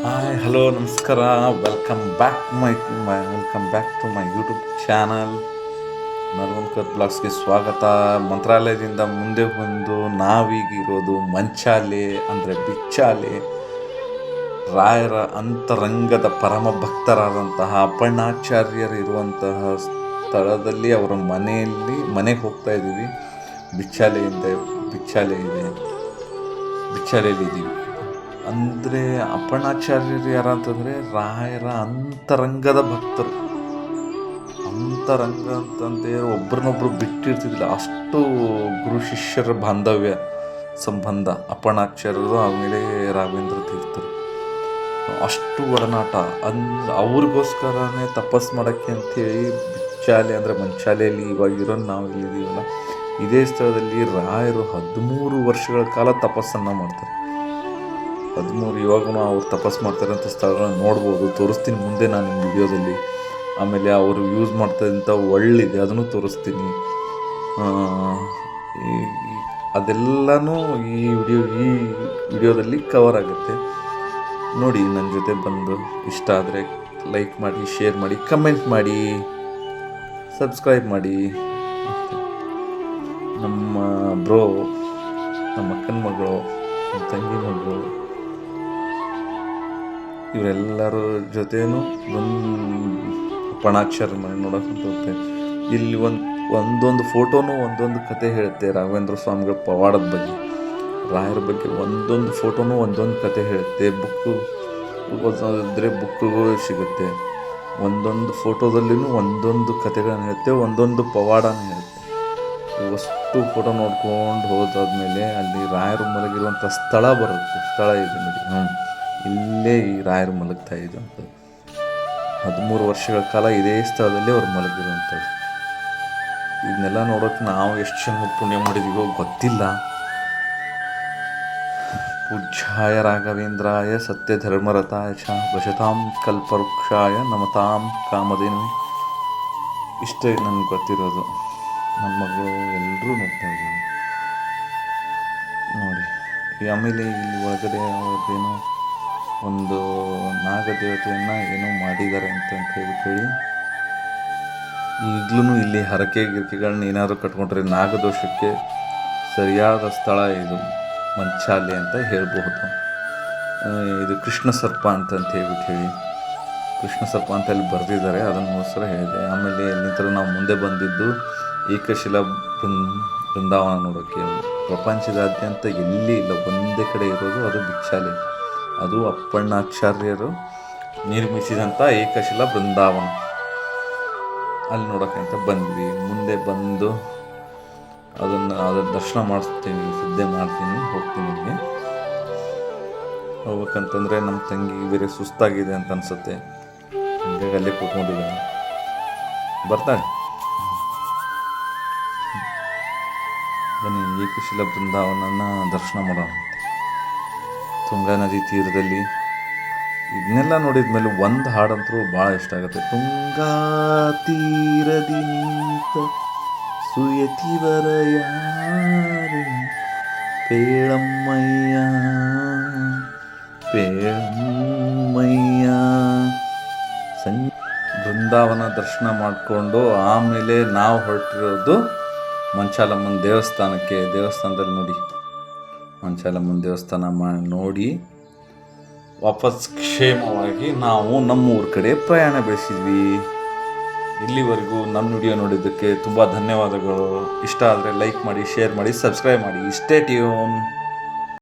Hi hello ನಮಸ್ಕಾರ. Welcome back to my YouTube channel Naravankar ಬ್ಲಾಗ್ಸ್ಗೆ ಸ್ವಾಗತ. ಮಂತ್ರಾಲಯದಿಂದ ಮುಂದೆ ಬಂದು ನಾವೀಗಿರೋದು ಮಂಚಾಲೆ ಅಂದರೆ ಬಿಚ್ಚಾಲೆ. ರಾಯರ ಅಂತರಂಗದ ಪರಮ ಭಕ್ತರಾದಂತಹ ಅಪ್ಪಣ್ಣಾಚಾರ್ಯರು ಇರುವಂತಹ ಸ್ಥಳದಲ್ಲಿ ಅವರ ಮನೆಗೆ ಹೋಗ್ತಾ ಇದ್ದೀವಿ. ಬಿಚ್ಚಾಲೆಯಲ್ಲಿದ್ದೀವಿ. ಅಂದರೆ ಅಪ್ಪಣ್ಣಾಚಾರ್ಯರು ಯಾರಂತಂದರೆ ರಾಯರ ಅಂತರಂಗದ ಭಕ್ತರು. ಅಂತರಂಗ ಅಂತಂದರೆ ಒಬ್ರನ್ನೊಬ್ರು ಬಿಟ್ಟಿರ್ತಿದ್ದಿಲ್ಲ, ಅಷ್ಟು ಗುರು ಶಿಷ್ಯರ ಬಾಂಧವ್ಯ ಸಂಬಂಧ ಅಪ್ಪಣ್ಣಾಚಾರ್ಯರು ಆಮೇಲೆ ರಾಘವೇಂದ್ರ ತೀರ್ಥರು, ಅಷ್ಟು ಒಡನಾಟ. ಅವ್ರಿಗೋಸ್ಕರನೇ ತಪಸ್ ಮಾಡೋಕ್ಕೆ ಅಂಥೇಳಿ ಬಿಚ್ಚಾಲೆ ಅಂದರೆ ಮಂಚಾಲೆಯಲ್ಲಿ ಇವಾಗಿರೋ ನಾವು ಇಲ್ಲಿದ್ದೀವಲ್ಲ, ಇದೇ ಸ್ಥಳದಲ್ಲಿ ರಾಯರು 13 ವರ್ಷಗಳ ಕಾಲ ತಪಸ್ಸನ್ನು ಮಾಡ್ತಾರೆ. 13 ಇವಾಗೂ ಅವ್ರು ತಪಸ್ಸು ಮಾಡ್ತಾರಂಥ ಸ್ಥಳಗಳನ್ನ ನೋಡ್ಬೋದು, ತೋರಿಸ್ತೀನಿ ಮುಂದೆ ನಾನು ನಿಮ್ಮ ವಿಡಿಯೋದಲ್ಲಿ. ಆಮೇಲೆ ಅವರು ಯೂಸ್ ಮಾಡ್ತಾರಂಥ ಒಳ್ಳಿದೆ, ಅದನ್ನು ತೋರಿಸ್ತೀನಿ. ಅದೆಲ್ಲನೂ ಈ ವಿಡಿಯೋದಲ್ಲಿ ಕವರ್ ಆಗುತ್ತೆ. ನೋಡಿ, ನನ್ನ ಜೊತೆ ಬಂದು ಇಷ್ಟ ಆದರೆ ಲೈಕ್ ಮಾಡಿ, ಶೇರ್ ಮಾಡಿ, ಕಮೆಂಟ್ ಮಾಡಿ, ಸಬ್ಸ್ಕ್ರೈಬ್ ಮಾಡಿ. ನಮ್ಮ ಬ್ರೋ, ನಮ್ಮ ಅಕ್ಕನ ಮಗಳು, ನಮ್ಮ ತಂಗಿ ಮಗಳು, ಇವರೆಲ್ಲರ ಜೊತೆನೂ ಅಪ್ಪಣ್ಣಾಚಾರ್ಯರ ಮನೆ ನೋಡೋಕ್ಕಂತ ಹೋಗ್ತೇವೆ. ಇಲ್ಲಿ ಒಂದೊಂದು ಫೋಟೋನೂ ಒಂದೊಂದು ಕತೆ ಹೇಳುತ್ತೆ. ರಾಘವೇಂದ್ರ ಸ್ವಾಮಿಗಳ ಪವಾಡದ ಬಗ್ಗೆ, ರಾಯರ ಬಗ್ಗೆ ಒಂದೊಂದು ಫೋಟೋನೂ ಒಂದೊಂದು ಕತೆ ಹೇಳುತ್ತೆ. ಬುಕ್ಕು ಓದೋದಿದ್ರೆ ಬುಕ್ಕಿಗೂ ಸಿಗುತ್ತೆ. ಒಂದೊಂದು ಫೋಟೋದಲ್ಲಿನೂ ಒಂದೊಂದು ಕತೆಗಳನ್ನ ಹೇಳುತ್ತೆ, ಒಂದೊಂದು ಪವಾಡನ ಹೇಳುತ್ತೆ. ಅಷ್ಟು ಫೋಟೋ ನೋಡ್ಕೊಂಡು ಹೋದಾದ್ಮೇಲೆ ಅಲ್ಲಿ ರಾಯರು ಮಲಗಿರುವಂಥ ಸ್ಥಳ ಬರುತ್ತೆ. ಸ್ಥಳ ಇದೆ ನೋಡಿ, ಇಲ್ಲೇ ಈ ರಾಯರು ಮಲಗ್ತಾ ಇದ್ದಂಥದ್ದು. 13 ವರ್ಷಗಳ ಕಾಲ ಇದೇ ಸ್ಥಳದಲ್ಲಿ ಅವ್ರು ಮಲಗಿರುವಂಥದ್ದು. ಇದನ್ನೆಲ್ಲ ನೋಡೋಕೆ ನಾವು ಎಷ್ಟು ಜನ ಪುಣ್ಯ ಮಾಡಿದೀವೋ ಗೊತ್ತಿಲ್ಲ. ಪೂಜ್ಯಾಯ ರಾಘವೇಂದ್ರಾಯ ಸತ್ಯಧರ್ಮರತಾಯ ಚ ಭಜತಾಂ ಕಲ್ಪವೃಕ್ಷಾಯ ನಮತಾಂ ಕಾಮಧೇನು. ಇಷ್ಟೇ ನನಗೆ ಗೊತ್ತಿರೋದು. ನನ್ನ ಮಗಳು ಎಲ್ಲರೂ ನೋಡ್ತಾ ಇದ್ದೀವಿ ನೋಡಿ. ಆಮೇಲೆ ಇಲ್ಲಿ ಒಳಗಡೆ ಅವ್ರದ್ದೇನೋ ಒಂದು ನಾಗದೇವತೆಯನ್ನು ಏನೋ ಮಾಡಿದ್ದಾರೆ ಅಂತ ಹೇಳಿ, ಈಗಲೂ ಇಲ್ಲಿ ಹರಕೆ ಗಿರಕೆಗಳನ್ನ ಏನಾದರೂ ಕಟ್ಕೊಂಡ್ರೆ ನಾಗದೋಷಕ್ಕೆ ಸರಿಯಾದ ಸ್ಥಳ ಇದು ಮಂಚಾಲೆ ಅಂತ ಹೇಳ್ಬಹುದು. ಇದು ಕೃಷ್ಣ ಸರ್ಪ ಅಂತ ಹೇಳಿ ಕೃಷ್ಣ ಸರ್ಪ ಅಂತ ಅಲ್ಲಿ ಬರೆದಿದ್ದಾರೆ, ಅದನ್ನೋಸ್ಕರ ಹೇಳಿದೆ. ಆಮೇಲೆ ಇಲ್ಲಿಂದ ನಾವು ಮುಂದೆ ಬಂದಿದ್ದು ಏಕಶಿಲಾ ಬೃಂದಾವನ ನೋಡೋಕ್ಕೆ. ಪ್ರಪಂಚದಾದ್ಯಂತ ಎಲ್ಲಿ ಇಲ್ಲ, ಒಂದೇ ಕಡೆ ಇರೋದು ಅದು ಬಿಚ್ಚಾಲೆ. ಅದು ಅಪ್ಪಣ್ಣಾಚಾರ್ಯರು ನಿರ್ಮಿಸಿದಂಥ ಏಕಶಿಲಾ ಬೃಂದಾವನ. ಅಲ್ಲಿ ನೋಡೋಕ್ಕಂತ ಬಂದ್ವಿ. ಮುಂದೆ ಬಂದು ಅದನ್ನು ದರ್ಶನ ಮಾಡಿಸ್ತೀನಿ, ಸಿದ್ಧೆ ಮಾಡ್ತೀನಿ, ಹೋಗ್ತೀನಿ. ಇಲ್ಲಿ ಹೋಗ್ಬೇಕಂತಂದರೆ ನಮ್ಮ ತಂಗಿ ಬೇರೆ ಸುಸ್ತಾಗಿದೆ ಅಂತ ಅನಿಸುತ್ತೆ, ಹಾಗಾಗಿ ಅಲ್ಲೇ ಕೂತ್ಕೊಂಡಿದ್ದಾನೆ. ಬರ್ತಾಳೆ, ಬನ್ನಿ ಏಕಶಿಲಾ ಬೃಂದಾವನನ ದರ್ಶನ ಮಾಡೋಣ. ತುಂಗಾ ನದಿ ತೀರದಲ್ಲಿ ಇದನ್ನೆಲ್ಲ ನೋಡಿದ ಮೇಲೆ ಒಂದು ಹಾಡಂತರೂ ಭಾಳ ಇಷ್ಟ ಆಗುತ್ತೆ. ತುಂಗಾ ತೀರದಿ ನಿಂತ ಸುಯತಿವರ ಯಾರೇ ಪೇಳಮ್ಮಯ್ಯ ಬೃಂದಾವನ ದರ್ಶನ ಮಾಡಿಕೊಂಡು ಆಮೇಲೆ ನಾವು ಹೊರಟಿರೋದು ಮಂಚಾಲಮ್ಮನ ದೇವಸ್ಥಾನದಲ್ಲಿ ನೋಡಿ. ಮಂಚಾಲಮ್ಮನ ದೇವಸ್ಥಾನ ನೋಡಿ ವಾಪಸ್ ಕ್ಷೇಮವಾಗಿ ನಾವು ನಮ್ಮ ಊರ ಕಡೆ ಪ್ರಯಾಣ ಬೆಳೆಸಿದ್ವಿ. ಇಲ್ಲಿವರೆಗೂ ನಮ್ಮ ವಿಡಿಯೋ ನೋಡಿದ್ದಕ್ಕೆ ತುಂಬ ಧನ್ಯವಾದಗಳು. ಇಷ್ಟ ಆದರೆ ಲೈಕ್ ಮಾಡಿ, ಶೇರ್ ಮಾಡಿ, ಸಬ್ಸ್ಕ್ರೈಬ್ ಮಾಡಿ. Stay tune.